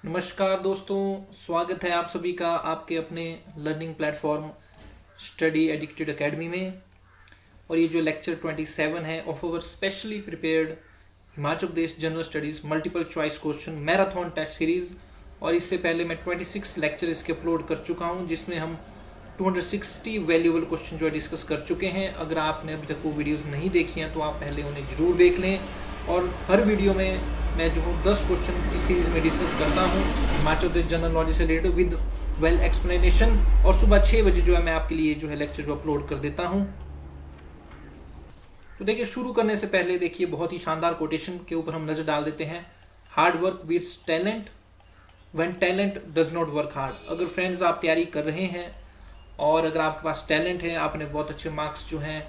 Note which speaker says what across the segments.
Speaker 1: नमस्कार दोस्तों, स्वागत है आप सभी का आपके अपने learning platform study addicted academy में। और ये जो लेक्चर 27 है of our specially prepared Himachal Pradesh general studies multiple choice question marathon test series. और इससे पहले मैं 26 लेक्चर इसके अपलोड कर चुका हूँ, जिसमें हम 260 वैल्यूएबल क्वेश्चन जो है डिस्कस कर चुके हैं। अगर आपने अभी तक वो वीडियोज़ नहीं देखी हैं तो आप पहले उन्हें ज़रूर देख लें। और हर वीडियो में मैं जो हूँ 10 क्वेश्चन इस सीरीज़ में डिस्कस करता हूँ हिमाचल प्रदेश जनरल नॉलेज से रिलेटेड विद वेल एक्सप्लेनेशन। और सुबह 6 बजे जो है मैं आपके लिए जो है लेक्चर जो अपलोड कर देता हूँ। तो देखिए, शुरू करने से पहले देखिए बहुत ही शानदार कोटेशन के ऊपर हम नज़र डाल देते हैं। Hard work beats talent when talent does not work hard. अगर फ्रेंड्स आप तैयारी कर रहे हैं और अगर आपके पास टैलेंट है, आपने बहुत अच्छे मार्क्स जो हैं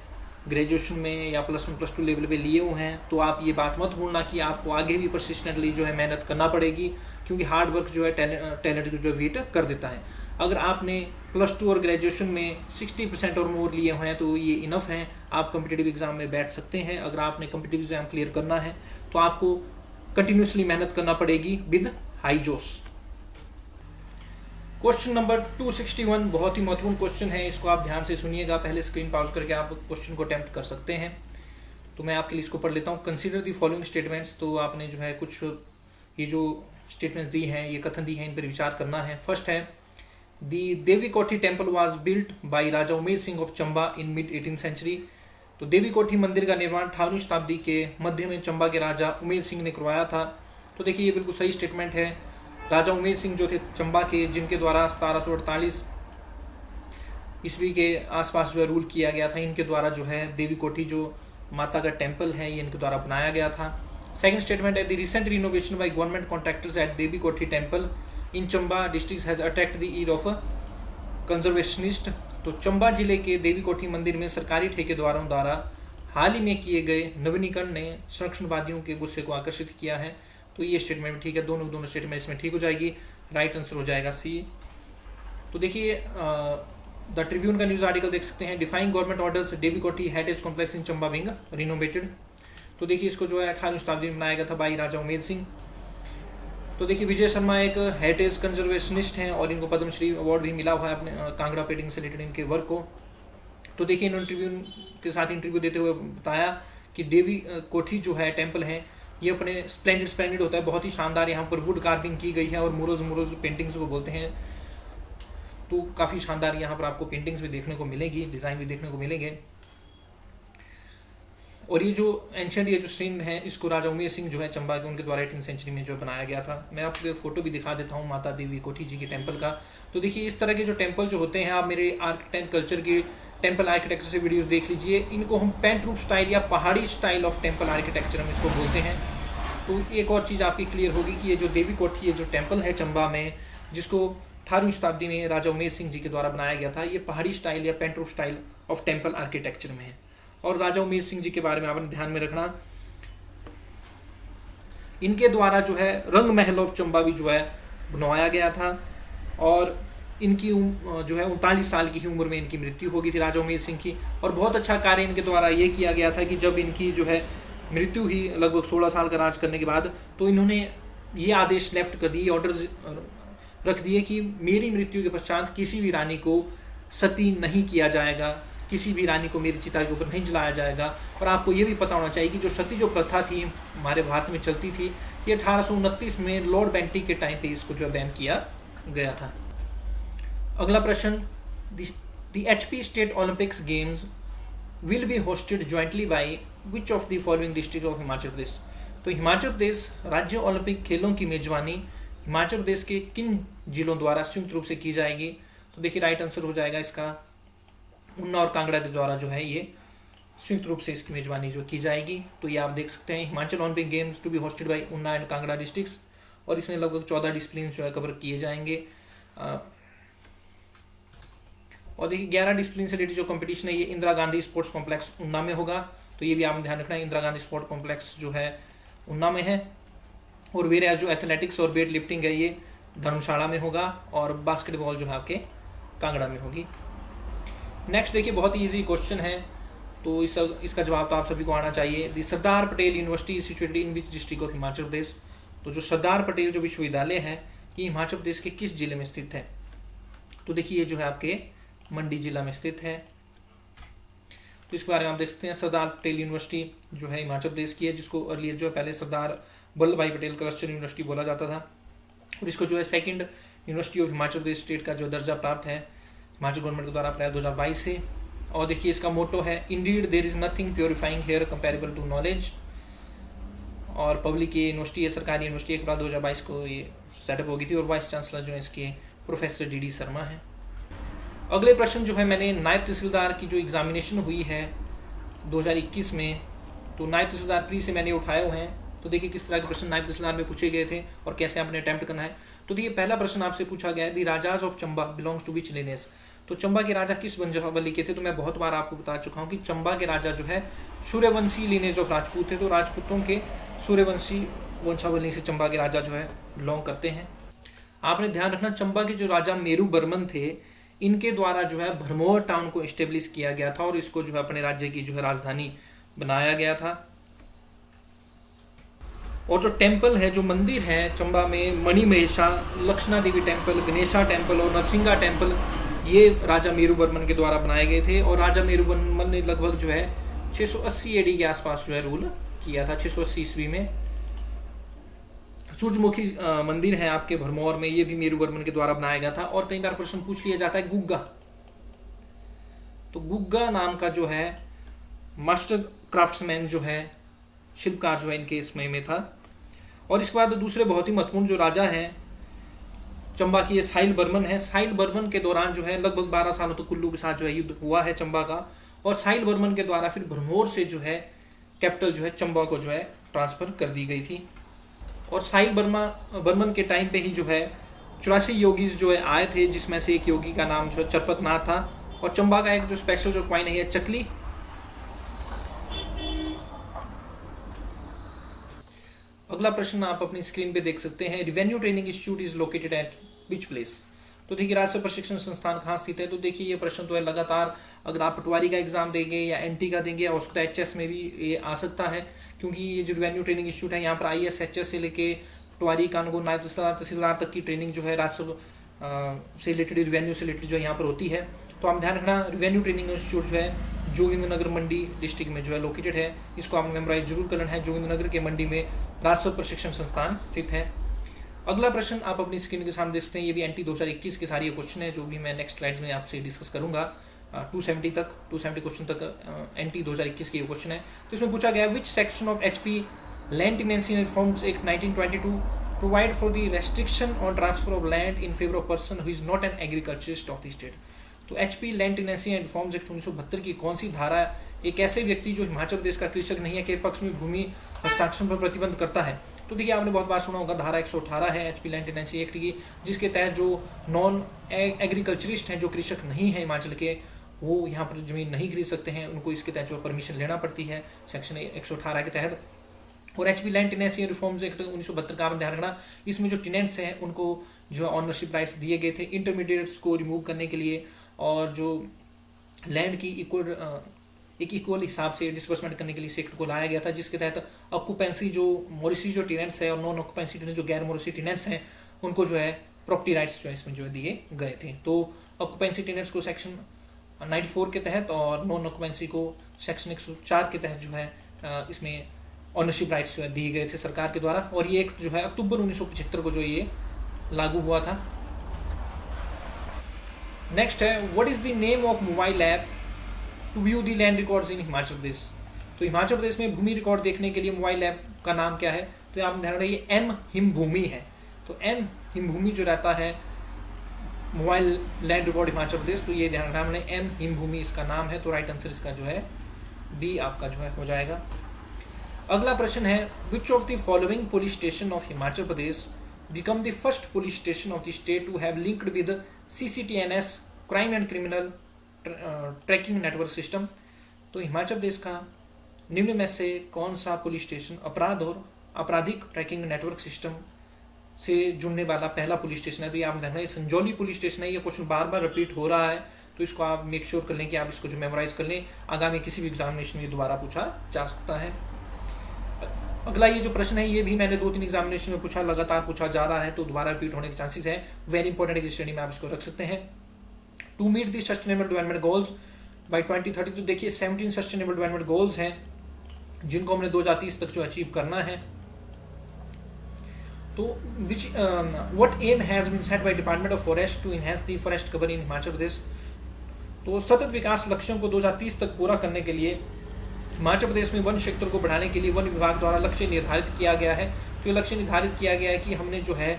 Speaker 1: ग्रेजुएशन में या +1 +2 लेवल पे लिए हुए हैं, तो आप ये बात मत भूलना कि आपको आगे भी परसिस्टेंटली जो है मेहनत करना पड़ेगी, क्योंकि हार्ड वर्क जो है टैलेंट को जो है बीट कर देता है। अगर आपने +2 और ग्रेजुएशन में 60% और मोर लिए हुए हैं तो ये इनफ हैं, आप कम्पिटिटिव एग्जाम में बैठ सकते हैं। अगर आपने कम्पिटिटिव एग्जाम क्लियर करना है तो आपको कंटिन्यूसली मेहनत करना पड़ेगी विद हाई जोश। क्वेश्चन नंबर 261 बहुत ही महत्वपूर्ण क्वेश्चन है, इसको आप ध्यान से सुनिएगा। पहले स्क्रीन पॉज करके आप क्वेश्चन को अटेम्प्ट कर सकते हैं। तो मैं आपके लिए इसको पढ़ लेता हूँ। Consider the following statements. तो आपने जो है कुछ ये जो स्टेटमेंट्स दी हैं, ये कथन दी हैं, इन पर विचार करना है। फर्स्ट है, the Devi Kothi temple was built by Raja Umer Singh of Chamba in mid 18th century. तो देवी कोठी मंदिर का निर्माण 18वीं शताब्दी के मध्य में चंबा के राजा उमेर सिंह ने करवाया था। तो देखिए, ये बिल्कुल सही स्टेटमेंट है। राजा उमेर सिंह जो थे चंबा के, जिनके द्वारा 1748 ईस्वी के आसपास जो है रूल किया गया था, इनके द्वारा जो है देवी कोठी जो माता का टेम्पल है ये इनके द्वारा बनाया गया था। सेकंड स्टेटमेंट है, the recent renovation by government contractors at Devi Kothi temple in Chamba district has attract the ear of conservationist. तो चंबा जिले के देवी कोठी मंदिर में सरकारी ठेकेदारों द्वारा हाल ही में किए गए नवीनीकरण ने संरक्षणवादियों के गुस्से को आकर्षित किया है। तो ये स्टेटमेंट ठीक है, दोनों स्टेटमेंट इसमें ठीक हो जाएगी। राइट आंसर हो जाएगा सी। तो देखिए, द ट्रिब्यून का न्यूज़ आर्टिकल देख सकते हैं। डिफाइंग गवर्नमेंट ऑर्डर्स देवी कोठी heritage complex in Chamba wing renovated. तो देखिए, इसको जो है 18वीं शताब्दी में बनाया गया था बाई राजा उमेर सिंह। तो देखिए, विजय शर्मा एक हेरिटेज कंजर्वेशनिस्ट हैं और इनको पद्मश्री अवार्ड भी मिला हुआ है अपने कांगड़ा पेंटिंग से रिलेटेड इनके वर्क को। तो देखिए, इन्होंने ट्रिब्यून के साथ इंटरव्यू देते हुए बताया कि देवी कोठी जो है टेम्पल है, ये अपने स्प्लेंडेड होता है, बहुत ही शानदार। यहाँ पर वुड कार्विंग की गई है और मुरोज पेंटिंग्स को बोलते हैं। तो काफ़ी शानदार यहाँ पर आपको पेंटिंग्स भी देखने को मिलेगी, डिज़ाइन भी देखने को मिलेंगे। और ये जो एंशियंट ये जो सीन है, इसको राजा उमेर सिंह जो है चंबा के, उनके द्वारा 18th सेंचुरी में जो बनाया गया था। मैं आपको फोटो भी दिखा देता हूँ माता देवी कोठी जी के टेम्पल का। तो देखिए, इस तरह के जो टेम्पल जो होते हैं, आप मेरे आर्ट एंड कल्चर के टेम्पल आर्किटेक्चर से वीडियोस देख लीजिए। इनको हम पेंट रूफ स्टाइल या पहाड़ी स्टाइल ऑफ टेम्पल आर्किटेक्चर हम इसको बोलते हैं। तो एक और चीज़ आपकी क्लियर होगी कि ये जो देवी कोठी ये जो टेम्पल है चंबा में, जिसको 18वीं शताब्दी में राजा उमेर सिंह जी के द्वारा बनाया गया था, ये पहाड़ी स्टाइल या pent roof style of temple architecture में है। और राजा उमेर सिंह जी के बारे में आपने ध्यान में रखना, इनके द्वारा जो है रंग महल ऑफ चंबा भी जो है बनवाया गया था। और इनकी जो है 39 साल की उम्र में इनकी मृत्यु हो गई थी राजा उमेर सिंह की। और बहुत अच्छा कार्य इनके द्वारा ये किया गया था कि जब इनकी जो है मृत्यु ही लगभग 16 साल का राज करने के बाद, तो इन्होंने ये आदेश लेफ्ट कर दिए, ऑर्डर्स रख दिए कि मेरी मृत्यु के पश्चात किसी भी रानी को सती नहीं किया जाएगा, किसी भी रानी को मेरी चिता के ऊपर नहीं जलाया जाएगा। और आपको ये भी पता होना चाहिए कि जो सती जो प्रथा थी हमारे भारत में चलती थी, ये 1829 में लॉर्ड बेंटिक के टाइम पे इसको जो बैन किया गया था। अगला प्रश्न, the HP state Olympics games will be hosted jointly by which of the following district of Himachal Pradesh. तो हिमाचल प्रदेश राज्य ओलंपिक खेलों की मेजबानी हिमाचल प्रदेश के किन जिलों द्वारा संयुक्त रूप से की जाएगी। तो देखिए, राइट आंसर हो जाएगा इसका ऊना और कांगड़ा के द्वारा जो है ये संयुक्त रूप से इसकी मेजबानी जो की जाएगी। तो ये आप देख सकते हैं, Himachal Olympic games to be hosted by Una and Kangra districts. और इसमें लगभग 14 डिसिप्लिन जो है कवर किए जाएंगे। और देखिए, 11 डिसिप्लिन से रिलेटेड जो कंपटीशन है ये इंदिरा गांधी स्पोर्ट्स कॉम्प्लेक्स ऊना में होगा। तो ये भी आपने ध्यान रखना है, इंदिरा गांधी स्पोर्ट्स कॉम्प्लेक्स जो है ऊना में है। और वेयर जो एथलेटिक्स और वेट लिफ्टिंग है ये धर्मशाला में होगा। और बास्केटबॉल जो है आपके कांगड़ा में होगी। नेक्स्ट देखिए, बहुत ही ईजी क्वेश्चन है, तो इसका जवाब तो आप सभी को आना चाहिए। The Sardar Patel university situated in which district of Himachal Pradesh. तो जो सरदार पटेल जो विश्वविद्यालय है ये हिमाचल प्रदेश के किस जिले में स्थित है? तो देखिए ये जो है आपके मंडी जिला में स्थित है। तो इसके बारे में आप देख सकते हैं, सरदार पटेल यूनिवर्सिटी जो है हिमाचल प्रदेश की है, जिसको अर्लियर जो है पहले सरदार वल्लभ भाई पटेल क्लस्टर यूनिवर्सिटी बोला जाता था, और इसको जो है second university of Himachal Pradesh state का जो दर्जा प्राप्त है हिमाचल गवर्नमेंट के द्वारा अप्रैल 2022 से। और देखिए इसका मोटो है indeed there is nothing purifying here comparable to knowledge. और पब्लिक ये यूनिवर्सिटी है, सरकारी यूनिवर्सिटी, अप्रैल 2022 को ये सेटअप हो गई थी, और वाइस चांसलर जो है इसके प्रोफेसर डी शर्मा हैं। अगले प्रश्न जो है, मैंने नायब तहसीलदार की जो एग्जामिनेशन हुई है 2021 में, तो नायब तहसीलदार प्री से मैंने उठाए हुए हैं। तो देखिए किस तरह के प्रश्न नायब तहसीलदार में पूछे गए थे और कैसे आपने अटेम्प्ट करना है। तो देखिए पहला प्रश्न आपसे पूछा गया है, the rajas of Chamba belongs to which lineage. तो चंबा के राजा किस वंशावली के थे? तो मैं बहुत बार आपको बता चुका हूँ कि चंबा के राजा जो है सूर्यवंशी लिनेज ऑफ राजपूत थे। तो राजपूतों के सूर्यवंशी वंशावली से चंबा के राजा जो है बिलोंग करते हैं। आपने ध्यान रखना, चंबा के जो राजा मेरू बर्मन थे, इनके द्वारा जो है भरमौर टाउन को एस्टेब्लिश किया गया था और इसको जो है अपने राज्य की जो है राजधानी बनाया गया था। और जो टेम्पल है, जो मंदिर है चंबा में, मणि महेशा, लक्ष्मणा देवी टेम्पल, गणेशा टेम्पल और नरसिंगा टेम्पल, ये राजा मेरू बर्मन के द्वारा बनाए गए थे। और राजा मेरू बर्मन ने लगभग जो है 680 AD के आसपास जो है रूल किया था, 680 ईस्वी में। सूर्यमुखी मंदिर है आपके भरमौर में, ये भी मेरू बर्मन के द्वारा बनाया गया था। और कई बार प्रश्न पूछ लिया जाता है गुग्गा, तो गुग्गा नाम का जो है मास्टर क्राफ्ट्समैन जो है शिल्पकार जो है इनके समय में था। और इसके बाद दूसरे बहुत ही महत्वपूर्ण जो राजा हैं चंबा की, ये साहिल बर्मन है। साहिल बर्मन के दौरान जो है लगभग 12 सालों तक कुल्लू के साथ जो है युद्ध हुआ है चंबा का, और साहिल बर्मन के द्वारा फिर भरमौर से जो है कैपिटल जो है चंबा को जो है ट्रांसफर कर दी गई थी। और साहिल बर्मन के टाइम पे ही जो है 84 योगीज जो है आए थे, जिसमें से एक योगी का नाम जो है चरपतनाथ था। और चंबा का एक जो स्पेशल जो क्वाइन है चकली। अगला प्रश्न आप अपनी स्क्रीन पे देख सकते हैं, revenue training institute is located at which place. तो देखिए राजस्व प्रशिक्षण संस्थान कहाँ स्थित है? तो देखिए ये प्रश्न तो है लगातार, अगर आप पटवारी का एग्जाम देंगे या NT का देंगे, और उसका HS में भी ये आ सकता है, क्योंकि ये जो रिवेन्यू ट्रेनिंग इंस्टीट्यूट है यहाँ पर IAS HS से लेके पटवारी, कानून, नायब तहसीलदार तक की ट्रेनिंग जो है राजस्व से रिलेटेड, रिवेन्यू से रिलेटेड जो है यहाँ पर होती है। तो आप ध्यान रखना, रिवेन्यू ट्रेनिंग इंस्टीट्यूट जो है जोगिंद्रनगर मंडी डिस्ट्रिक्ट में जो है लोकेटेड है। इसको आपने मेमोराइज जरूर करना है, जोगिंद्रनगर के मंडी में राजस्व प्रशिक्षण संस्थान स्थित है। अगला प्रश्न आप अपनी स्क्रीन के सामने देखते हैं, ये भी NT 2021 के सारे क्वेश्चन है, जो भी मैं नेक्स्ट स्लाइड्स में आपसे डिस्कस करूंगा। 270 क्वेश्चन तक NT 2021 के क्वेश्चन है। तो इसमें पूछा गया, which section of HP land tenancy and reforms act 1922 provide for the restriction on transfer of land in favour of person who is not an agriculturist of the state. तो HP land tenancy and reforms act 1972 की कौन सी धारा एक ऐसे व्यक्ति जो हिमाचल प्रदेश का कृषक नहीं है के पक्ष में भूमि हस्ताक्षर पर प्रतिबंध करता है? तो देखिए आपने बहुत बार सुना होगा, धारा 118 है HP लैंड टेनेंसी एक्ट की, जिसके तहत जो नॉन एग्रीकल्चरिस्ट हैं, जो कृषक नहीं है हिमाचल के, वो यहाँ पर जमीन नहीं खरीद सकते हैं, उनको इसके तहत जो परमिशन लेना पड़ती है सेक्शन 118 के तहत। और HP land tenancy reforms act 1972 का ध्यान रखना, इसमें जो टेनेंट्स हैं उनको जो ऑनरशिप राइट्स दिए गए थे इंटरमीडिएट्स को रिमूव करने के लिए, और जो लैंड की इक्वल हिसाब से डिस्बर्समेंट करने के लिए एक्ट को लाया गया था, जिसके तहत ऑक्यूपेंसी जो मोरिसी जो टेनेंट्स है और नॉन ऑक्यूपेंसी टेनेंट्स जो गैर मोरिसी टेनेंट्स हैं, उनको जो है प्रॉपर्टी राइट्स जो है इसमें जो है दिए गए थे। तो ऑक्यूपेंसी टेनेंट्स को सेक्शन 94 के तहत और नॉन ऑक्यूपेंसी को सेक्शन 104 के तहत जो है इसमें ऑनरशिप राइट्स जो है दिए गए थे सरकार के द्वारा। और ये एक्ट जो है अक्टूबर 1975 को जो ये लागू हुआ था। नेक्स्ट है, what is the name of mobile app to view the land records in Himachal Pradesh. तो हिमाचल प्रदेश में भूमि रिकॉर्ड देखने के लिए मोबाइल ऐप का नाम क्या है? तो आप ध्यान रखिए, M हिमभूमि है। तो M हिमभूमि जो रहता है mobile land record Himachal Pradesh, तो ये ध्यान रखना हमने, M हिमभूमि इसका नाम है। तो राइट आंसर इसका जो है B आपका जो है हो जाएगा। अगला प्रश्न है, which of the following police station of Himachal Pradesh become the first police station of the state to have linked with CCTNS crime and criminal tracking network system. तो हिमाचल प्रदेश का निम्न में से कौन सा पुलिस स्टेशन अपराध और आपराधिक ट्रैकिंग नेटवर्क सिस्टम से जुड़ने वाला पहला पुलिस स्टेशन है? तो ये आप देखना, संजौली पुलिस स्टेशन है। ये क्वेश्चन बार बार रिपीट हो रहा है, तो इसको आप मेक श्योर कर लें कि आप इसको जो मेमोराइज कर लें, आगामी किसी भी एग्जामिनेशन में दोबारा पूछा जा सकता है। अगला ये जो प्रश्न है ये भी मैंने 2-3 एग्जामिनेशन में पूछा, लगातार पूछा जा रहा है, तो दोबारा रिपीट होने के चांसेस है। वेरी इंपॉर्टेंट इस श्रेणी में आप इसको रख सकते हैं। To meet the sustainable development goals by 2030, तो देखिए 17 सस्टेनेबल डेवलपमेंट गोल्स हैं जिनको हमने 2030 तक जो अचीव करना है। तो which what aim has been set by department of forest to enhance the forest cover in Himachal Pradesh. तो सतत विकास लक्ष्यों को 2030 तक पूरा करने के लिए हिमाचल प्रदेश में वन क्षेत्र को बढ़ाने के लिए वन विभाग द्वारा लक्ष्य निर्धारित किया गया है। तो ये लक्ष्य निर्धारित किया गया है कि हमने जो है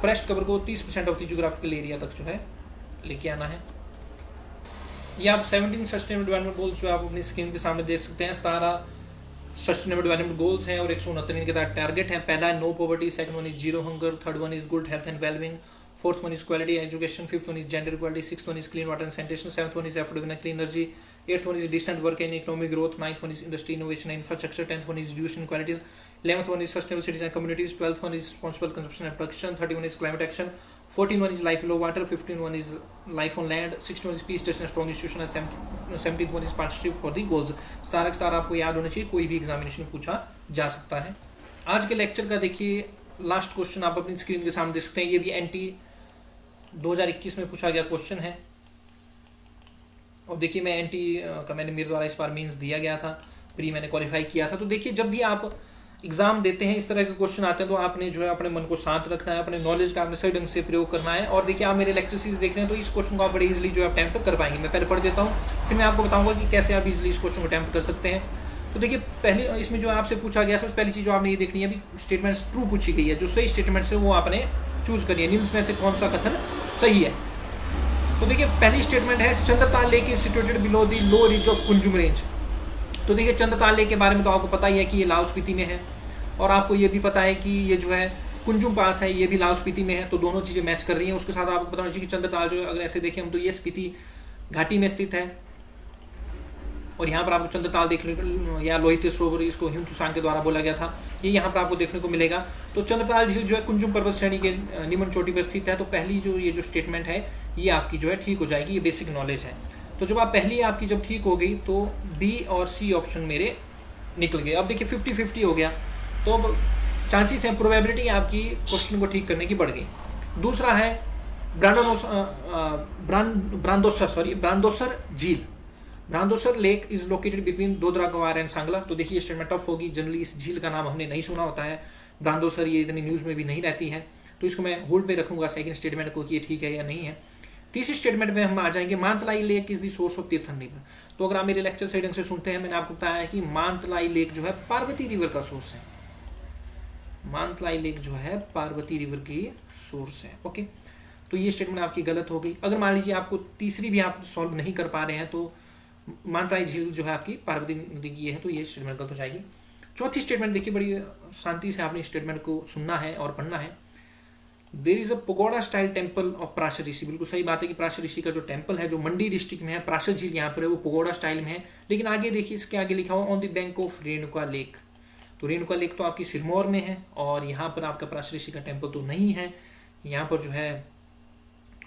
Speaker 1: फॉरेस्ट कवर को 30% ऑफ द जियोग्राफिकल एरिया तक जो है लेके आना है। ये आप 17 सस्टेनेबल डेवलपमेंट गोल्स जो आप अपनी स्क्रीन के सामने देख सकते हैं। 17 सस्टेनेबल डेवलपमेंट गोल्स हैं और 169 इनके तहत टारगेट हैं। पहला है no poverty, second one is zero hunger, third one is good health and wellbeing, fourth one is quality education, fifth one is gender equality, sixth one is clean water and sanitation, seventh one is affordable and clean energy, eighth one is decent work and economic growth, ninth one is industry innovation and infrastructure, tenth one is reduce inequalities, 11th one is sustainable cities and communities, 12th one is responsible consumption and production, 31 is climate action, 14 one is life below water, 15 one is life on land, 16 one is peace, justice and strong institution, and 17th one is partnership for the goals। सारा आपको याद होना चाहिए, कोई भी examination में पूछा जा सकता है। आज के लेक्चर का देखिए लास्ट क्वेश्चन आप अपनी स्क्रीन के सामने देख सकते हैं। ये भी NT 2021 में पूछा गया क्वेश्चन है और देखिए मैं NT का मेरे द्वारा इस बार मीन्स दिया गया था, प्री मैंने क्वालिफाई किया था। तो देखिए जब भी आप एग्जाम देते हैं इस तरह के क्वेश्चन आते हैं तो आपने जो है अपने मन को शांत रखना है, अपने नॉलेज का आपने सही ढंग से प्रयोग करना है। और देखिए आप मेरे लेक्चर सीरीज देख रहे हैं तो इस क्वेश्चन को आप बड़े इजीली जो है अटेम्प्ट कर पाएंगे। मैं पहले पढ़ देता हूँ, फिर मैं आपको बताऊंगा कि कैसे आप इजीली इस क्वेश्चन को अटेम्प्ट कर सकते हैं। तो देखिए पहले इसमें जो आपसे पूछा गया सबसे पहली चीज़ जो आपने ये देखनी है, अभी स्टेटमेंट्स ट्रू पूछी गई है, जो सही स्टेटमेंट्स है वो आपने चूज करिए, निम्न में से कौन सा कथन सही है। तो देखिए पहली स्टेटमेंट है Chandratal lake is situated below the low ridge of Kunzum range. तो देखिए चंद्रताल लेक के बारे में तो आपको पता ही है कि ये लाहौल स्पीति में है और आपको ये भी पता है कि ये जो है कुंजुम पास है, ये भी लाहौल स्पीति में है। तो दोनों चीज़ें मैच कर रही हैं। उसके साथ आपको पता होना चाहिए कि चंद्रताल जो अगर ऐसे देखें हम तो ये स्पीति घाटी में स्थित है और यहाँ पर आपको चंद्रताल देखने को, या लोहित सरोवर इसको हिंदुस्तान के द्वारा बोला गया था, ये यहाँ पर आपको देखने को मिलेगा। तो चंद्रताल झील जो है कुंजुम पर्वत श्रेणी के निम्न चोटी पर स्थित है। तो पहली जो ये जो स्टेटमेंट है ये आपकी जो है ठीक हो जाएगी, ये बेसिक नॉलेज है। तो जब आप पहली आपकी जब ठीक हो गई तो B और C ऑप्शन मेरे निकल गए। अब देखिए 50-50 हो गया, तो अब चांसेस हैं, प्रोबेबिलिटी आपकी क्वेश्चन को ठीक करने की बढ़ गई। दूसरा है ब्रांदोसर झील। Brandosar lake is located between Dodra Kwar and Sangla. तो देखिए स्टेटमेंट टफ होगी, जनरली इस झील का नाम हमने नहीं सुना होता है, ब्रांदोसर ये इतनी न्यूज़ में भी नहीं रहती है, तो इसको मैं होल्ड पे रखूंगा सेकंड स्टेटमेंट को कि ये ठीक है या नहीं है। तीसरी स्टेटमेंट में हम आ जाएंगे Mantalai lake is the source of Tirthan river. तो अगर आप मेरे लेक्चर से ढंग से सुनते हैं, मैंने आपको बताया है कि मानतलाई लेक जो है पार्वती रिवर का सोर्स है। मानतलाई लेक जो है पार्वती रिवर की सोर्स है। ओके, तो ये स्टेटमेंट आपकी गलत हो गई। अगर मान लीजिए आपको तीसरी भी आप सॉल्व नहीं कर पा रहे हैं तो मानतलाई झील जो है आपकी पार्वती नदी की है, तो ये स्टेटमेंट गलत हो जाएगी। चौथी स्टेटमेंट देखिए, बड़ी शांति से आपने स्टेटमेंट को सुनना है और पढ़ना है। There is a pagoda style temple of Parashar Rishi. बिल्कुल सही बात है कि प्राशर ऋषि का जो टेम्पल है जो मंडी डिस्ट्रिक्ट में है, प्राशर झील यहाँ पर है, वो पगोडा स्टाइल में है। लेकिन आगे देखिए इसके आगे लिखा हुआ on the bank of Renuka lake. तो रेणुका लेक तो आपकी सिरमौर में है और यहाँ पर आपका प्राशर ऋषि का टेम्पल तो नहीं है, यहाँ पर जो है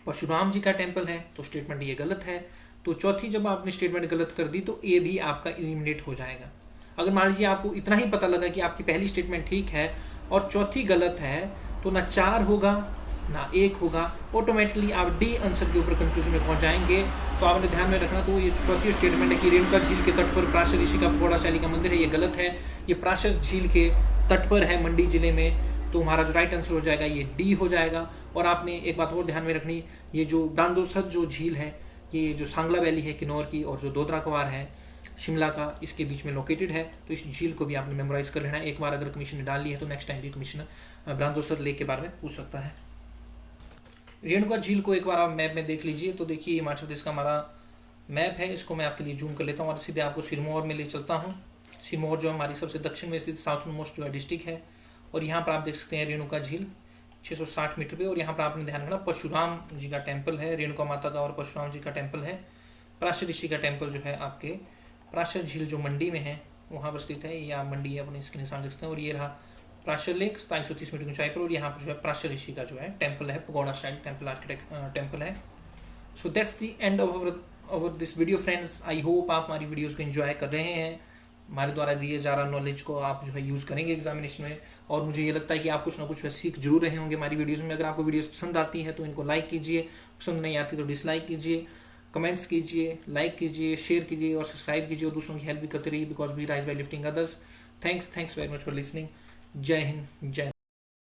Speaker 1: परशुराम जी का टेम्पल है। तो स्टेटमेंट ये गलत है। तो चौथी जब आपने स्टेटमेंट गलत कर दी तो ए भी आपका एलिमिनेट हो जाएगा। अगर मान लीजिए आपको इतना ही पता लगा कि आपकी पहली स्टेटमेंट ठीक है और चौथी गलत है, तो ना 4 होगा ना 1 होगा, ऑटोमेटिकली आप डी आंसर के ऊपर कंक्लूजन में पहुंच जाएंगे। तो आपने ध्यान में रखना, तो ये चौथी स्टेटमेंट है कि रेणुका झील के तट पर प्राशर ऋषि का पगोडा शैली का मंदिर है, ये गलत है। ये प्राशर झील के तट पर है मंडी जिले में, तो हमारा जो राइट आंसर हो जाएगा ये डी हो जाएगा। और आपने एक बात और ध्यान में रखनी, ये जो ब्रांदोसर जो झील है, ये जो सांगला वैली है किन्नौर की और जो दोदरा कुंवार है शिमला का, इसके बीच में लोकेटेड है। तो इस झील को भी आपने मेमोराइज कर लेना है। एक बार अगर कमीशन ने डाल ली है तो नेक्स्ट टाइम भी कमीशन ब्रांदोसर लेक के बारे में पूछ सकता है। रेणुका झील को एक बार आप मैप में देख लीजिए। तो देखिए हिमाचल प्रदेश का हमारा मैप है, इसको मैं आपके लिए जूम कर लेता हूँ और सीधे आपको सिरमौर में ले चलता हूँ। सिरमौर जो हमारी सबसे दक्षिण में स्थित साउथ मोस्ट जो है डिस्ट्रिक्ट है, और यहाँ पर आप देख सकते हैं रेणुका झील 660 मीटर पे। और यहाँ पर आपने ध्यान रखना परशुराम जी का टेम्पल है, रेणुका माता का और परशुराम जी का टेम्पल है। प्राशर ऋषि का टेम्पल जो है आपके प्राशर झील जो मंडी में है वहाँ पर स्थित है। ये आप मंडी है अपने इसके निशान देख सकते हैं। और ये रहा प्राशर लेक 2730 मीटर ऊंचाई पर, और यहाँ पर जो है प्राशर ऋषि का जो है टेम्पल है, pagoda style temple architect temple है। So that's the end of this video friends. I hope आप हमारी वीडियोज़ को एंजॉय कर रहे हैं। हमारे द्वारा दिए जा रहा नॉलेज को आप जो है यूज़ करेंगे एग्जामिनेशन में। और मुझे ये लगता है कि आप कुछ ना कुछ सीख जरूर रहे होंगे हमारी वीडियोज़ में। अगर आपको वीडियोज़ पसंद आती है तो इनको लाइक कीजिए, पसंद नहीं आती तो डिसलाइक कीजिए, कमेंट्स कीजिए, लाइक कीजिए, शेयर कीजिए और सब्सक्राइब कीजिए और दूसरों की हेल्प भी करते रहिए, because we rise by lifting others. Thanks very much for listening. जय हिंद, जय